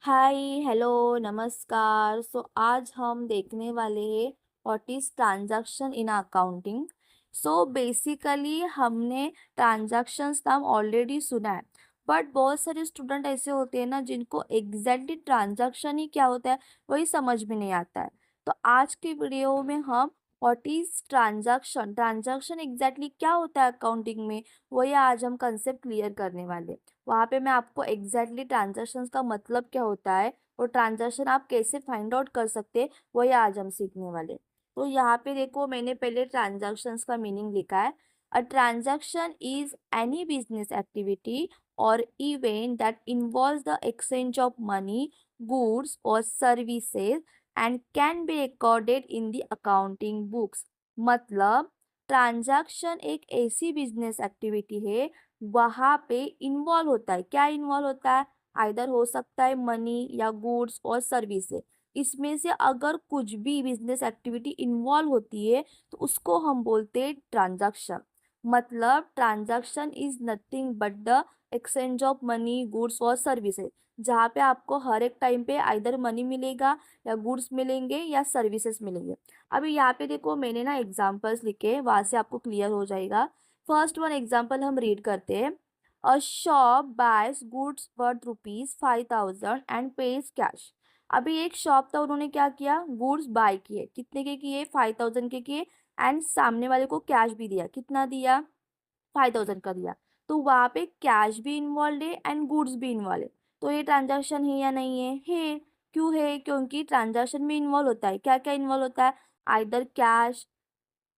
Hi hello नमस्कार। आज हम देखने वाले हैं what is transaction in accounting. Basically हमने ट्रांजैक्शंस नाम ऑलरेडी सुना है, बट बहुत सारे स्टूडेंट ऐसे होते हैं ना जिनको एग्जैक्टली ट्रांजैक्शन ही क्या होता है वही समझ में नहीं आता है। तो आज के वीडियो में हम what is transaction transaction exactly क्या होता है अकाउंटिंग में, वही आज हम कंसेप्ट क्लियर करने वाले। वहाँ पे मैं आपको एग्जैक्टली ट्रांजैक्शंस का मतलब क्या होता है और ट्रांजैक्शन आप कैसे फाइंड आउट कर सकते हैं वही आज हम सीखने वाले। तो यहाँ पे देखो मैंने पहले ट्रांजैक्शंस का मीनिंग लिखा है। A transaction is any business activity or event that involves the exchange of money, goods or services and can be recorded in the accounting books. मतलब ट्रांजैक्शन एक ऐसी बिजनेस एक्टिविटी है वहाँ पे इन्वॉल्व होता है। क्या इन्वॉल्व होता है? आइदर हो सकता है मनी या गुड्स और सर्विसेज। इसमें से अगर कुछ भी बिजनेस एक्टिविटी इन्वॉल्व होती है तो उसको हम बोलते हैं ट्रांजैक्शन। मतलब transaction is nothing but the exchange of money, goods or services, जहाँ पे आपको हर एक टाइम पे आइदर मनी मिलेगा या गुड्स मिलेंगे या सर्विसेज मिलेंगे। अभी यहाँ पे देखो मैंने ना एग्जाम्पल्स लिखे, वहाँ से आपको क्लियर हो जाएगा। फर्स्ट वन एग्जाम्पल हम रीड करते हैं। A shop buys goods worth ₹5,000 and pays cash. अभी एक शॉप था, उन्होंने क्या किया, गुड्स बाय किए। कितने के किए? 5,000 के किए। एंड सामने वाले को कैश भी दिया। कितना दिया? 5,000 का दिया। तो वहाँ पे कैश भी इन्वॉल्व है एंड गुड्स भी इन्वॉल्व है। तो ये ट्रांजैक्शन है या नहीं है? है। क्यों है? क्योंकि ट्रांजैक्शन में इन्वॉल्व होता है। क्या क्या इन्वॉल्व होता है? आइदर कैश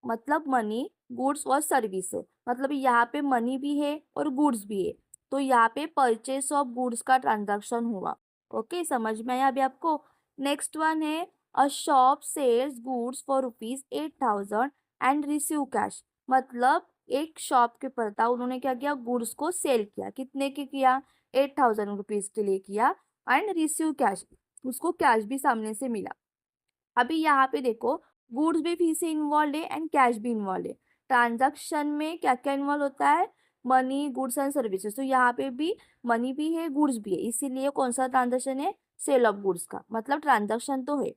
मतलब मनी, गुड्स और सर्विस है। मतलब यहाँ पे मनी भी है और गुड्स भी है। तो यहाँ पे परचेस ऑफ गुड्स का ट्रांजैक्शन हुआ। ओके, समझ में आया अभी आपको? नेक्स्ट वन है a shop sells goods for ₹8,000 and receive cash. मतलब एक शॉप के ऊपर था, उन्होंने क्या किया, गुड्स को सेल किया। कितने के किया? ₹8,000 के लिए किया। एंड रिसीव कैश, उसको कैश भी सामने से मिला। अभी यहाँ पे देखो गुड्स भी फी से इन्वॉल्व है एंड कैश भी इन्वॉल्व है। ट्रांजैक्शन में क्या क्या इन्वॉल्व होता है? Money, goods and services. तो यहाँ पे भी मनी भी है, गुड्स भी है, इसीलिए कौन सा ट्रांजैक्शन है? सेल ऑफ गुड्स का। मतलब ट्रांजैक्शन तो है।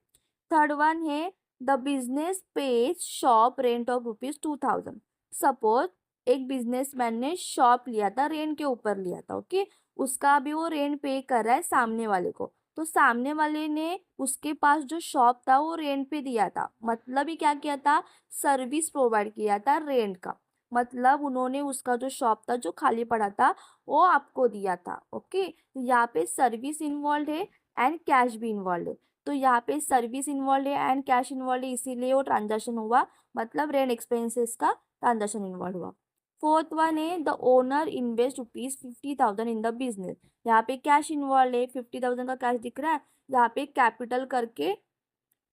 थर्ड वन है the business page shop rent of ₹2,000। Suppose एक बिजनेसमैन ने शॉप लिया था, रेंट के ऊपर लिया था। ओके, उसका भी वो रेंट पे कर रहा है सामने वाले को। तो सामने वाले ने उसके पास जो शॉप था वो रेंट पे दिया था। मतलब ही क्या किया था? सर्विस प्रोवाइड किया था रेंट का। मतलब उन्होंने उसका जो शॉप था जो खाली पड़ा था वो आपको दिया था। ओके, तो यहाँ पे सर्विस इन्वॉल्व है एंड कैश भी इन्वॉल्व है। तो यहाँ पे सर्विस इन्वॉल्व है एंड कैश इन्वॉल्व है, इसीलिए वो ट्रांजेक्शन हुआ। मतलब रेंट एक्सपेंसेस का ट्रांजेक्शन इन्वॉल्व हुआ। फोर्थ वन है the owner invest ₹50,000 in the business. यहाँ पे कैश इन्वॉल्व है, 50,000 का कैश दिख रहा है। यहाँ पे कैपिटल करके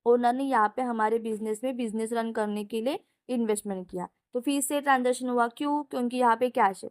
ओनर ने यहाँ पे हमारे बिजनेस में बिजनेस रन करने के लिए इन्वेस्टमेंट किया। तो फिर से ट्रांजेक्शन हुआ। क्यों? क्योंकि यहाँ पे कैश है।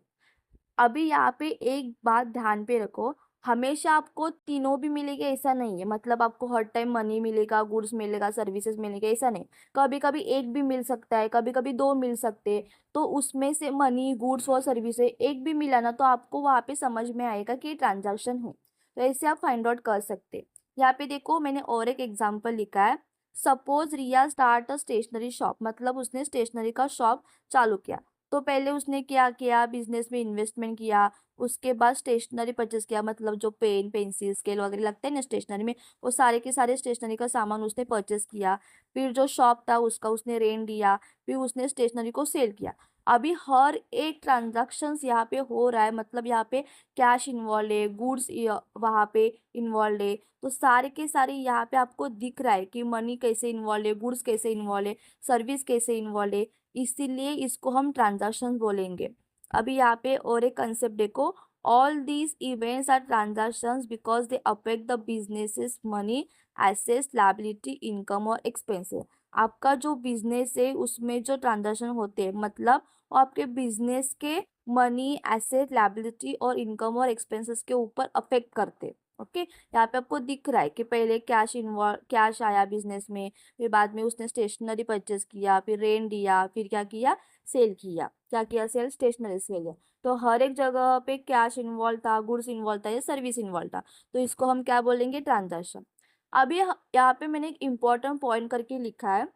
अभी यहाँ पे एक बात ध्यान पे रखो, हमेशा आपको तीनों भी मिलेगा ऐसा नहीं है। मतलब आपको हर टाइम मनी मिलेगा, गुड्स मिलेगा, सर्विसेज मिलेगा ऐसा नहीं। कभी कभी एक भी मिल सकता है, कभी कभी दो मिल सकते हैं। तो उसमें से मनी, गुड्स और सर्विसेज एक भी मिला ना तो आपको वहाँ पे समझ में आएगा कि ये ट्रांजैक्शन है। तो ऐसे आप फाइंड आउट कर सकते हैं। यहाँ पे देखो मैंने और एक एग्जाम्पल लिखा है। Suppose Riya start a stationery shop. मतलब उसने स्टेशनरी का शॉप चालू किया। तो पहले उसने क्या किया, बिजनेस में इन्वेस्टमेंट किया। उसके बाद स्टेशनरी परचेस किया, मतलब जो पेन, पेंसिल, स्केल वगैरह लगते हैं ना स्टेशनरी में, वो सारे के सारे स्टेशनरी का सामान उसने परचेस किया। फिर जो शॉप था उसका उसने रेंट दिया। फिर उसने स्टेशनरी को सेल किया। अभी हर एक ट्रांजैक्शंस यहाँ पे हो रहा है। मतलब यहाँ पे कैश इन्वॉल्व है, गुड्स वहाँ पे इन्वॉल्व है। तो सारे के सारे यहाँ पे आपको दिख रहा है कि मनी कैसे इन्वॉल्व है, गुड्स कैसे इन्वॉल्व है, सर्विस कैसे इन्वॉल्व है। इसीलिए इसको हम ट्रांजैक्शन बोलेंगे। अभी यहाँ पे और एक कंसेप्ट देखो। All these events are transactions because they affect the businesses money, assets, liability, income और एक्सपेंसेस। आपका जो बिजनेस है उसमें जो ट्रांजैक्शन होते हैं, मतलब वो आपके बिजनेस के मनी, एसेट, लायबिलिटी और इनकम और एक्सपेंसेस के ऊपर अफेक्ट करते हैं। ओके, यहाँ पे आपको दिख रहा है कि पहले कैश आया बिजनेस में, फिर बाद में उसने स्टेशनरी परचेस किया, फिर रेंट दिया, फिर क्या किया, सेल किया। क्या किया? सेल, स्टेशनरी सेल है। तो हर एक जगह पे कैश इन्वॉल्व था, गुड्स इन्वॉल्व था या सर्विस इन्वॉल्व था, तो इसको हम क्या बोलेंगे? ट्रांजैक्शन। अभी यहाँ पे मैंने एक इम्पॉर्टेंट पॉइंट करके लिखा है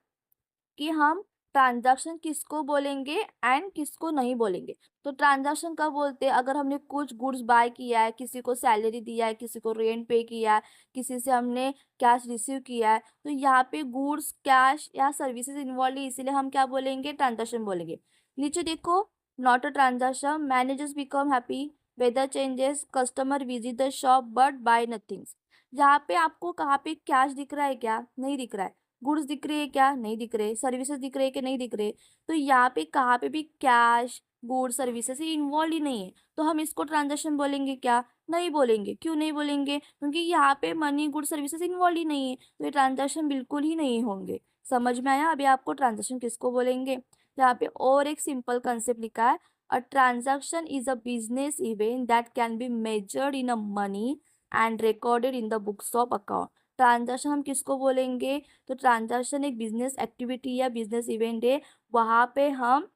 कि हम ट्रांजैक्शन किसको बोलेंगे एंड किसको नहीं बोलेंगे। तो ट्रांजैक्शन कब बोलते हैं? अगर हमने कुछ गुड्स बाय किया है, किसी को सैलरी दिया है, किसी को रेंट पे किया है, किसी से हमने कैश रिसीव किया है, तो यहाँ पे गुड्स, कैश या सर्विसेज इन्वॉल्व है, इसीलिए हम क्या बोलेंगे? ट्रांजैक्शन बोलेंगे। नीचे देखो, not a transaction, managers become happy, weather changes, customer visit the shop but buy nothings. यहाँ पे आपको कहाँ पे कैश दिख रहा है? क्या नहीं दिख रहा है? गुड्स दिख रहे हैं? क्या नहीं दिख रहे? सर्विसेज दिख रहे हैं कि नहीं दिख रहे? तो यहाँ पे कहाँ पे भी कैश, गुड, सर्विसेज ये इन्वॉल्व ही नहीं है, तो हम इसको ट्रांजैक्शन बोलेंगे क्या? नहीं बोलेंगे। क्यों नहीं बोलेंगे? क्योंकि यहाँ पे मनी, गुड, सर्विसेज इन्वॉल्व ही नहीं है, तो ये ट्रांजैक्शन बिल्कुल ही नहीं होंगे। समझ में आया? अभी आपको ट्रांजैक्शन किसको बोलेंगे। यहाँ पे और एक सिंपल कंसेप्ट लिखा है, a transaction is a business event that can be measured in a money and recorded in the books of account. Transaction हम किसको बोलेंगे? तो ट्रांजैक्शन एक बिजनेस एक्टिविटी या बिजनेस इवेंट है, वहाँ पे हम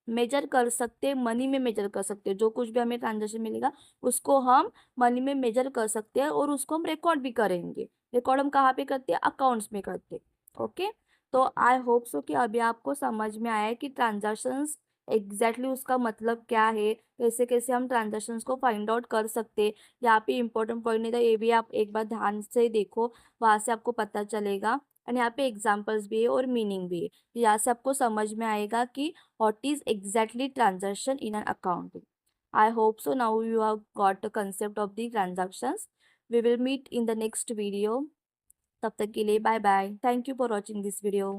मेजर कर सकते, मनी में मेजर कर सकते हैं। जो कुछ भी हमें ट्रांजैक्शन मिलेगा उसको हम मनी में मेजर कर सकते हैं, और उसको हम रिकॉर्ड भी करेंगे। रिकॉर्ड हम कहाँ पे करते हैं? अकाउंट्स में करते हैं। ओके, तो आई होप सो कि अभी आपको समझ में आया है कि ट्रांजैक्शंस एग्जैक्टली उसका मतलब क्या है, कैसे कैसे हम ट्रांजैक्शंस को फाइंड आउट कर सकते हैं। यहाँ पे इंपॉर्टेंट पॉइंट नहीं था, ये भी आप एक बार ध्यान से देखो, वहाँ से आपको पता चलेगा। एंड यहाँ पे एग्जाम्पल्स भी है और मीनिंग भी है, यहाँ से आपको समझ में आएगा कि what is exactly transaction in an accounting. I hope so now you have got the concept of the transactions. We will meet in the next video. तब तक के लिए bye bye. Thank you for watching this video.